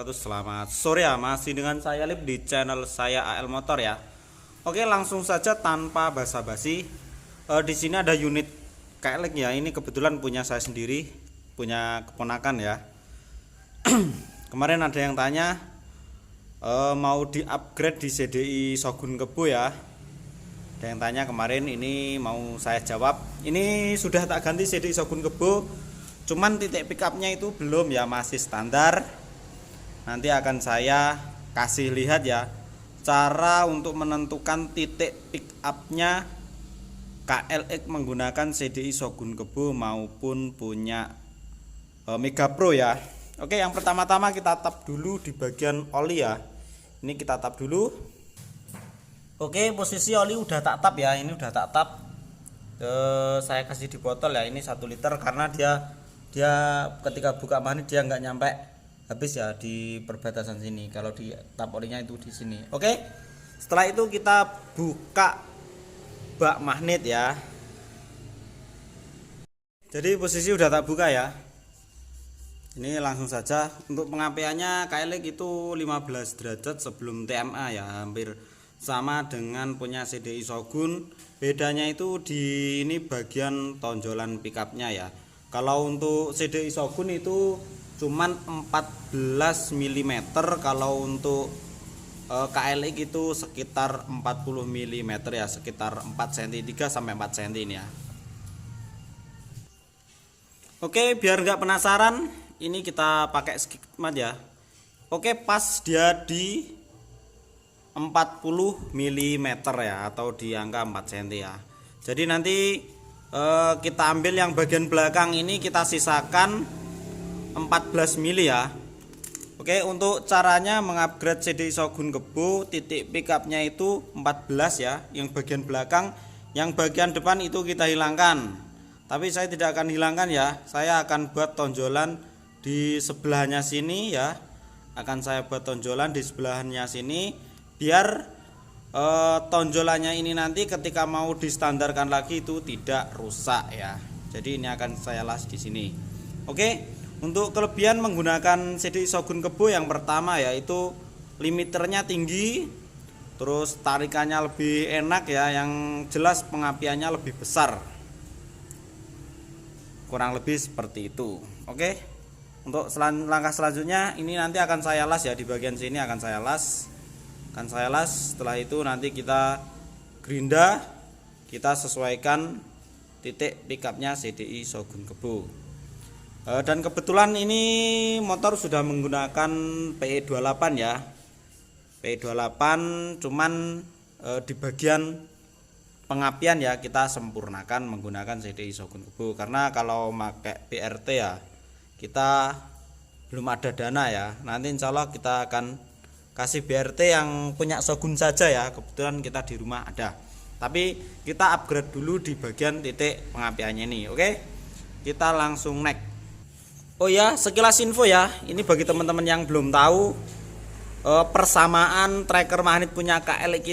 wabarakatuh. Selamat sore ya, masih dengan saya Lip di channel saya AL Motor ya. Oke, langsung saja tanpa basa-basi. Di sini ada unit KLX ya. Ini kebetulan punya saya sendiri, punya keponakan ya. Kemarin ada yang tanya mau di-upgrade di CDI Shogun Kebo ya. Ada yang tanya kemarin, ini mau saya jawab. Ini sudah tak ganti CDI Shogun Kebo, cuman titik pickupnya itu belum ya, masih standar. Nanti akan saya kasih lihat ya cara untuk menentukan titik pickupnya KLX menggunakan CDI Shogun Kebo maupun punya Mega Pro ya. Oke, yang pertama-tama kita tap dulu di bagian oli ya. Ini kita tap dulu. Oke, posisi oli udah tak tap ya. Ini udah tak tap. Saya kasih di botol ya. Ini 1 liter karena dia ketika buka magnet dia nggak nyampe habis ya di perbatasan sini. Kalau di tap olinya itu di sini. Oke, setelah itu kita buka bak magnet ya. Jadi posisi udah tak buka ya. Ini langsung saja. Untuk pengapiannya KLX itu 15 derajat sebelum TMA ya, hampir sama dengan punya CDI Shogun. Bedanya itu di ini bagian tonjolan pickupnya ya. Kalau untuk CDI Shogun itu cuman 14 mm, kalau untuk KLX itu sekitar 40 mm ya, sekitar 4 cm, 3 sampai 4 cm ini ya. Oke, biar nggak penasaran, ini kita pakai skikmat ya. Oke, pas dia di 40 mm ya, atau di angka 4 cm ya. Jadi nanti kita ambil yang bagian belakang ini, kita sisakan 14 mili ya. Oke, untuk caranya mengupgrade CDI Shogun Kebo, titik pickupnya itu 14 ya, yang bagian belakang. Yang bagian depan itu kita hilangkan, tapi saya tidak akan hilangkan ya. Saya akan buat tonjolan di sebelahnya sini ya. Akan saya buat tonjolan di sebelahnya sini, biar tonjolannya ini nanti ketika mau distandarkan lagi itu tidak rusak ya. Jadi ini akan saya las di sini. Oke, untuk kelebihan menggunakan CDI Shogun Kebo yang pertama yaitu limiternya tinggi, terus tarikannya lebih enak ya, yang jelas pengapiannya lebih besar. Kurang lebih seperti itu. Oke. Untuk langkah selanjutnya ini nanti akan saya las ya, di bagian sini akan saya las. Setelah itu nanti kita gerinda, kita sesuaikan titik pickupnya CDI Shogun Kebo. Dan kebetulan ini motor sudah menggunakan PE28 ya, PE28, cuman di bagian pengapian ya kita sempurnakan menggunakan CDI Shogun Kebo, karena kalau pakai BRT ya kita belum ada dana ya. Nanti insya Allah kita akan kasih BRT yang punya Shogun saja ya, kebetulan kita di rumah ada. Tapi kita upgrade dulu di bagian titik pengapiannya ini. Oke, kita langsung next. Oh ya, sekilas info ya, ini bagi teman-teman yang belum tahu, persamaan tracker magnet punya KLX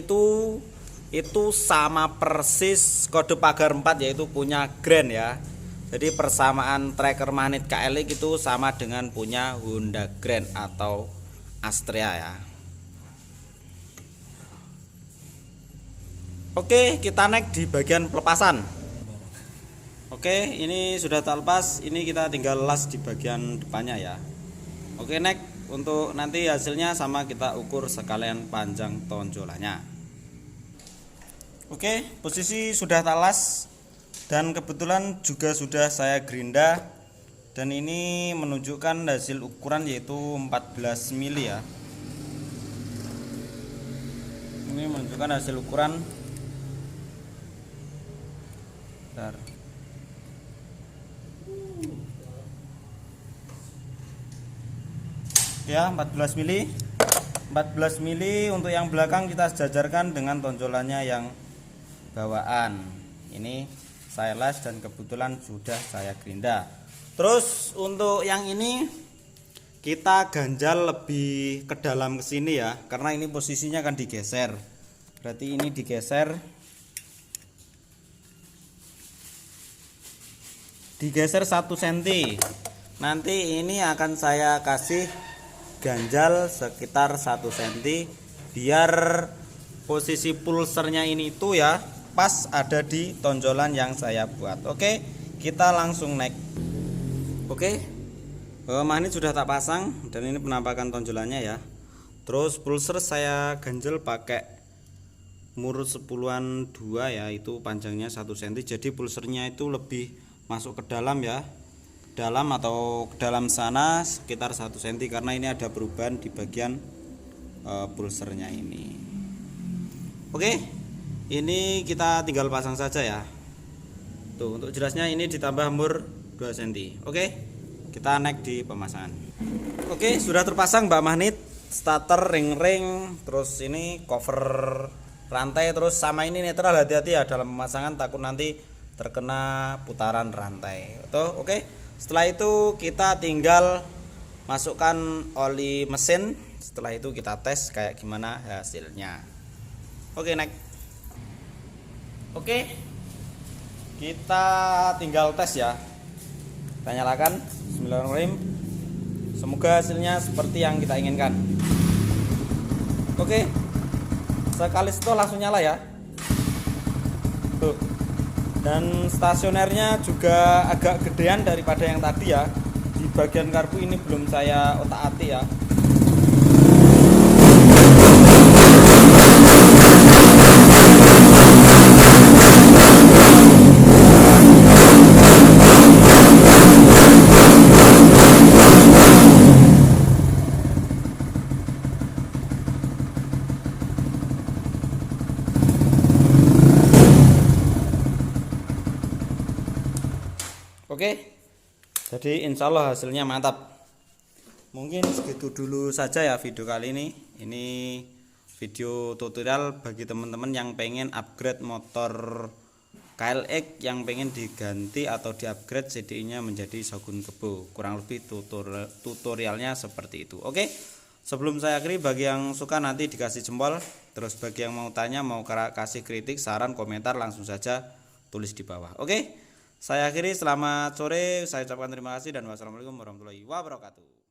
itu sama persis kode pagar 4, yaitu punya Grand ya. Jadi persamaan tracker magnet KLX itu sama dengan punya Honda Grand atau Astrea ya. Oke, kita naik di bagian pelepasan. Oke, ini sudah terlepas, ini kita tinggal las di bagian depannya ya. Oke, naik. Untuk nanti hasilnya sama kita ukur sekalian panjang tonjolannya. Oke, posisi sudah tak las dan kebetulan juga sudah saya gerinda, dan ini menunjukkan hasil ukuran yaitu 14 mili ya. Ini menunjukkan hasil ukuran ya, 14 mili. 14 mili untuk yang belakang kita sejajarkan dengan tonjolannya yang bawaan. Ini saya las dan kebetulan sudah saya gerinda. Terus untuk yang ini kita ganjal lebih ke dalam ke sini ya, karena ini posisinya akan digeser. Berarti ini digeser 1 cm. Nanti ini akan saya kasih diganjal sekitar 1 cm biar posisi pulsernya ini tuh ya pas ada di tonjolan yang saya buat. Oke, kita langsung naik. Oke, magnet sudah tak pasang dan ini penampakan tonjolannya ya. Terus pulser saya ganjel pakai murut 10-an 2 ya, itu panjangnya 1 cm, jadi pulsernya itu lebih masuk ke dalam ya, dalam atau ke dalam sana sekitar 1 cm karena ini ada perubahan di bagian pulsernya ini. Oke, ini kita tinggal pasang saja ya. Tuh, untuk jelasnya ini ditambah mur 2 cm. Oke, kita naik di pemasangan. Oke, sudah terpasang bak magnet, starter, ring-ring, terus ini cover rantai, terus sama ini netral. Hati-hati ya dalam pemasangan, takut nanti terkena putaran rantai. Tuh, oke. Setelah itu kita tinggal masukkan oli mesin. Setelah itu kita tes kayak gimana hasilnya. Oke, next. Oke, kita tinggal tes ya. Kita nyalakan. Bismillahirrahmanirrahim. Semoga hasilnya seperti yang kita inginkan. Oke, sekali stop langsung nyala ya. Tuh. Dan stasionernya juga agak gedean daripada yang tadi ya. Di bagian karbu ini belum saya otak-atik ya. Oke, jadi insya Allah hasilnya mantap. Mungkin segitu dulu saja ya video kali ini. Ini video tutorial bagi teman-teman yang pengen upgrade motor KLX, yang pengen diganti atau di-upgrade CDI-nya menjadi Shogun Kebo. Kurang lebih tutorialnya seperti itu. Oke, sebelum saya akhiri, bagi yang suka nanti dikasih jempol. Terus bagi yang mau tanya, mau kasih kritik, saran, komentar, langsung saja tulis di bawah. Oke, saya akhiri, selamat sore, saya ucapkan terima kasih dan wassalamualaikum warahmatullahi wabarakatuh.